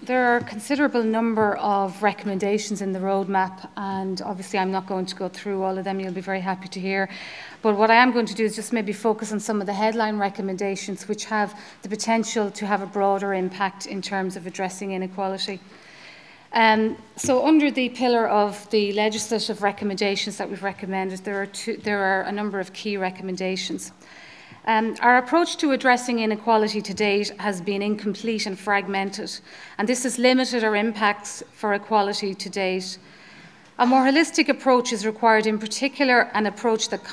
There are a considerable number of recommendations in the roadmap, and obviously I'm not going to go through all of them. You'll be very happy to hear. But what I am going to do is just maybe focus on some of the headline recommendations which have the potential to have a broader impact in terms of addressing inequality. So under the pillar of the legislative recommendations that we've recommended, there are a number of key recommendations. Our approach to addressing inequality to date has been incomplete and fragmented, and this has limited our impacts for equality to date. A more holistic approach is required, in particular an approach that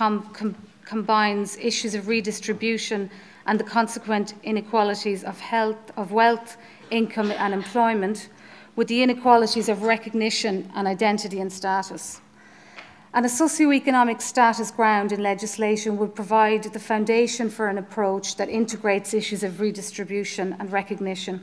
combines issues of redistribution and the consequent inequalities of health, of wealth, income and employment, with the inequalities of recognition and identity and status. And a socio-economic status ground in legislation would provide the foundation for an approach that integrates issues of redistribution and recognition.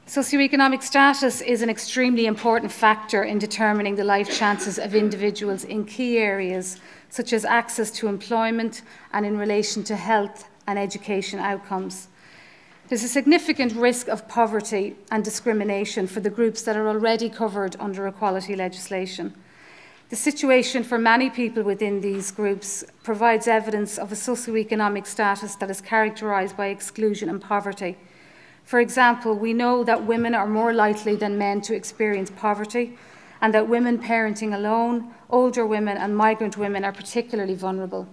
Socio-economic status is an extremely important factor in determining the life chances of individuals in key areas such as access to employment and in relation to health and education outcomes. There's a significant risk of poverty and discrimination for the groups that are already covered under equality legislation. The situation for many people within these groups provides evidence of a socioeconomic status that is characterised by exclusion and poverty. For example, we know that women are more likely than men to experience poverty, and that women parenting alone, older women and migrant women are particularly vulnerable.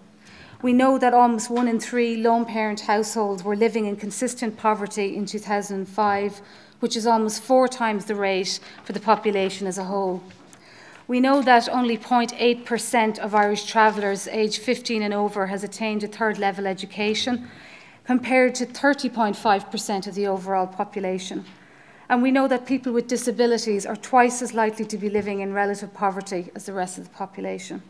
We know that almost 1 in 3 lone parent households were living in consistent poverty in 2005, which is almost 4 times the rate for the population as a whole. We know that only 0.8% of Irish travellers aged 15 and over has attained a third-level education, compared to 30.5% of the overall population. And we know that people with disabilities are twice as likely to be living in relative poverty as the rest of the population.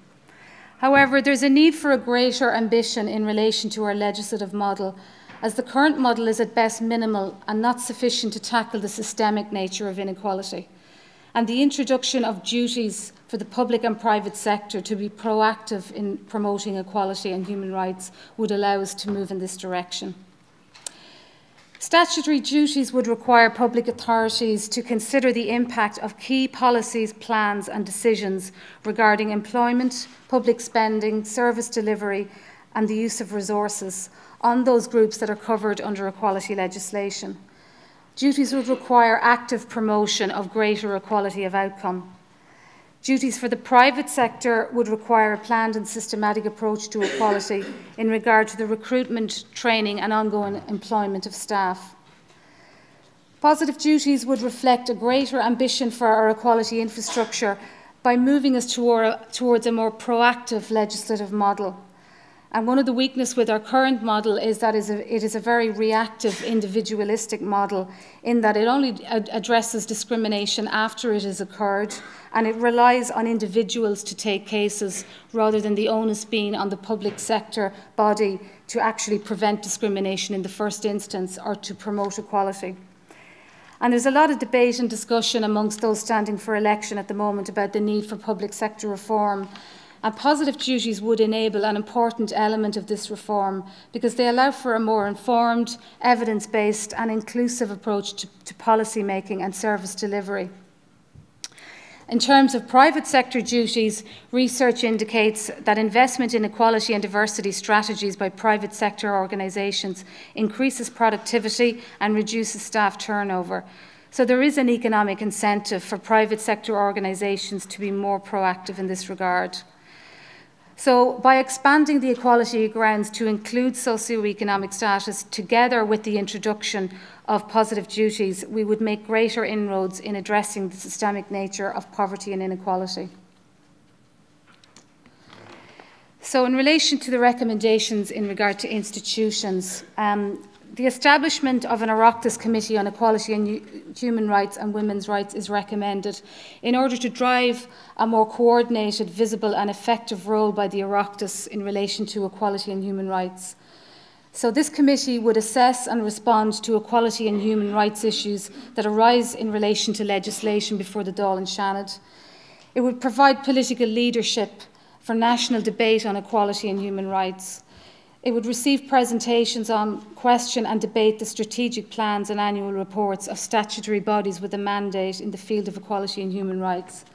However, there's a need for a greater ambition in relation to our legislative model, as the current model is at best minimal and not sufficient to tackle the systemic nature of inequality. And the introduction of duties for the public and private sector to be proactive in promoting equality and human rights would allow us to move in this direction. Statutory duties would require public authorities to consider the impact of key policies, plans and decisions regarding employment, public spending, service delivery and the use of resources on those groups that are covered under equality legislation. Duties would require active promotion of greater equality of outcome. Duties for the private sector would require a planned and systematic approach to equality in regard to the recruitment, training and ongoing employment of staff. Positive duties would reflect a greater ambition for our equality infrastructure by moving us towards a more proactive legislative model. And one of the weaknesses with our current model is that it is a very reactive, individualistic model, in that it only addresses discrimination after it has occurred, and it relies on individuals to take cases rather than the onus being on the public sector body to actually prevent discrimination in the first instance or to promote equality. And there's a lot of debate and discussion amongst those standing for election at the moment about the need for public sector reform. And positive duties would enable an important element of this reform because they allow for a more informed, evidence-based and inclusive approach to policy making and service delivery. In terms of private sector duties, research indicates that investment in equality and diversity strategies by private sector organisations increases productivity and reduces staff turnover. So there is an economic incentive for private sector organisations to be more proactive in this regard. So by expanding the equality grounds to include socio-economic status together with the introduction of positive duties, we would make greater inroads in addressing the systemic nature of poverty and inequality. So in relation to the recommendations in regard to institutions, the establishment of an Oireachtas Committee on Equality and Human Rights and Women's Rights is recommended in order to drive a more coordinated, visible and effective role by the Oireachtas in relation to equality and human rights. So this committee would assess and respond to equality and human rights issues that arise in relation to legislation before the Dáil and Seanad. It would provide political leadership for national debate on equality and human rights. It would receive presentations on, question and debate the strategic plans and annual reports of statutory bodies with a mandate in the field of equality and human rights.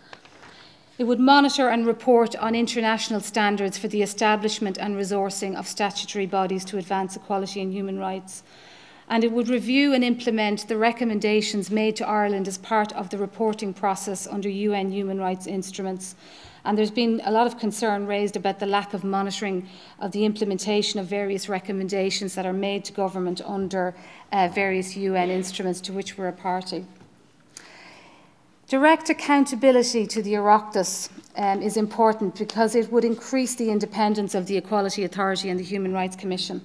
It would monitor and report on international standards for the establishment and resourcing of statutory bodies to advance equality and human rights. And it would review and implement the recommendations made to Ireland as part of the reporting process under UN human rights instruments. And there's been a lot of concern raised about the lack of monitoring of the implementation of various recommendations that are made to government under various UN instruments to which we're a party. Direct accountability to the Oireachtas is important because it would increase the independence of the Equality Authority and the Human Rights Commission.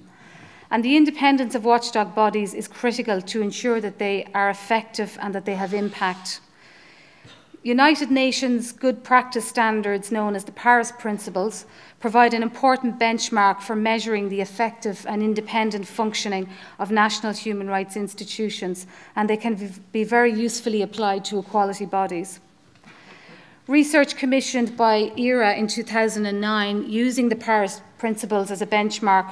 And the independence of watchdog bodies is critical to ensure that they are effective and that they have impact. United Nations good practice standards, known as the Paris Principles, provide an important benchmark for measuring the effective and independent functioning of national human rights institutions, and they can be very usefully applied to equality bodies. Research commissioned by ERA in 2009, using the Paris Principles as a benchmark,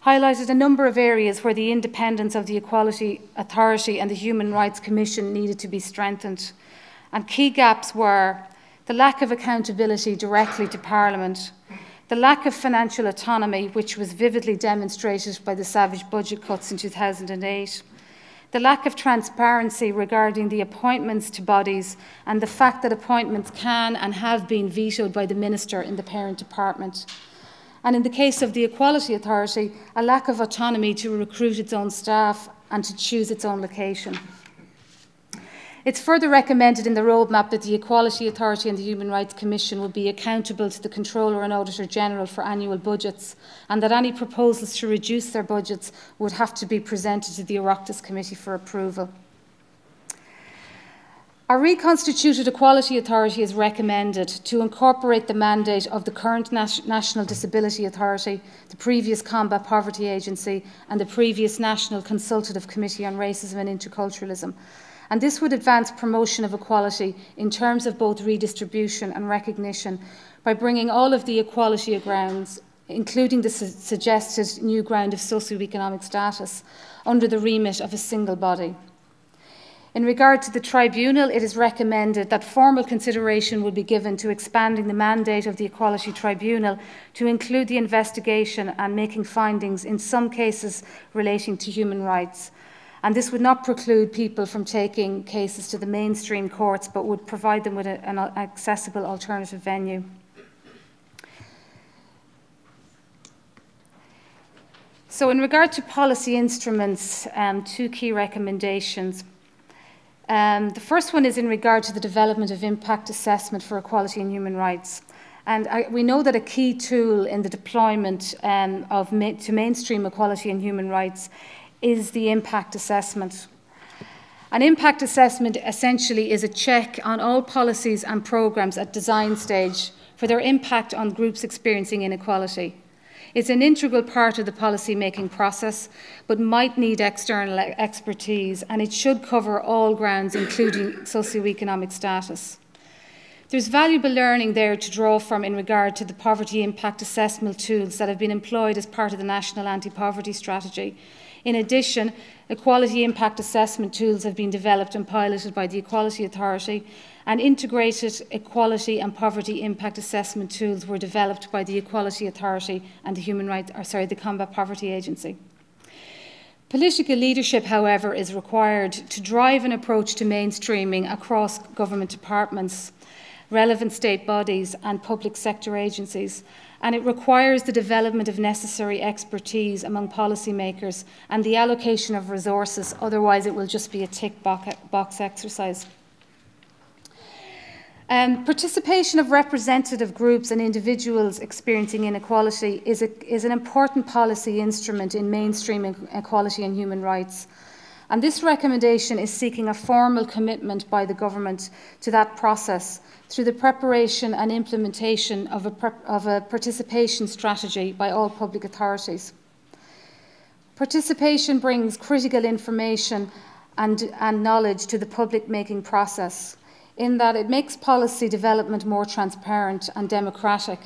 highlighted a number of areas where the independence of the Equality Authority and the Human Rights Commission needed to be strengthened. And key gaps were the lack of accountability directly to Parliament, the lack of financial autonomy, which was vividly demonstrated by the savage budget cuts in 2008, the lack of transparency regarding the appointments to bodies, and the fact that appointments can and have been vetoed by the Minister in the parent department. And in the case of the Equality Authority, a lack of autonomy to recruit its own staff and to choose its own location. It's further recommended in the roadmap that the Equality Authority and the Human Rights Commission will be accountable to the Controller and Auditor General for annual budgets, and that any proposals to reduce their budgets would have to be presented to the Oireachtas Committee for approval. Our reconstituted Equality Authority is recommended to incorporate the mandate of the current National Disability Authority, the previous Combat Poverty Agency, and the previous National Consultative Committee on Racism and Interculturalism. And this would advance promotion of equality in terms of both redistribution and recognition by bringing all of the equality grounds, including the suggested new ground of socioeconomic status, under the remit of a single body. In regard to the tribunal, it is recommended that formal consideration will be given to expanding the mandate of the Equality Tribunal to include the investigation and making findings in some cases relating to human rights. And this would not preclude people from taking cases to the mainstream courts, but would provide them with an accessible alternative venue. So in regard to policy instruments, two key recommendations. The first one is in regard to the development of impact assessment for equality and human rights. And we know that a key tool in the deployment to mainstream equality and human rights is the impact assessment. An impact assessment essentially is a check on all policies and programmes at design stage for their impact on groups experiencing inequality. It's an integral part of the policy-making process, but might need external expertise, and it should cover all grounds, including socioeconomic status. There's valuable learning there to draw from in regard to the poverty impact assessment tools that have been employed as part of the National Anti-Poverty Strategy. In addition, equality impact assessment tools have been developed and piloted by the Equality Authority, and integrated equality and poverty impact assessment tools were developed by the Equality Authority and the Combat Poverty Agency. Political leadership, however, is required to drive an approach to mainstreaming across government departments, relevant state bodies and public sector agencies, and it requires the development of necessary expertise among policymakers and the allocation of resources, otherwise it will just be a tick box exercise. Participation of representative groups and individuals experiencing inequality is an important policy instrument in mainstreaming equality and human rights. And this recommendation is seeking a formal commitment by the government to that process through the preparation and implementation of a participation strategy by all public authorities. Participation brings critical information and knowledge to the public-making process, in that it makes policy development more transparent and democratic,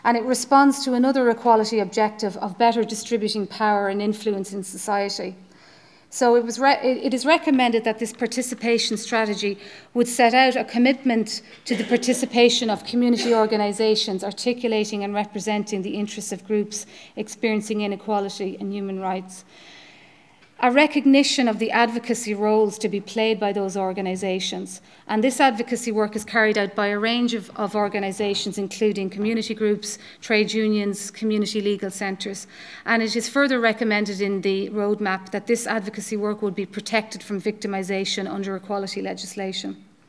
and it responds to another equality objective of better distributing power and influence in society. So it is recommended that this participation strategy would set out a commitment to the participation of community organisations articulating and representing the interests of groups experiencing inequality and human rights. A recognition of the advocacy roles to be played by those organisations. And this advocacy work is carried out by a range of organisations, including community groups, trade unions, community legal centres. And it is further recommended in the roadmap that this advocacy work would be protected from victimisation under equality legislation.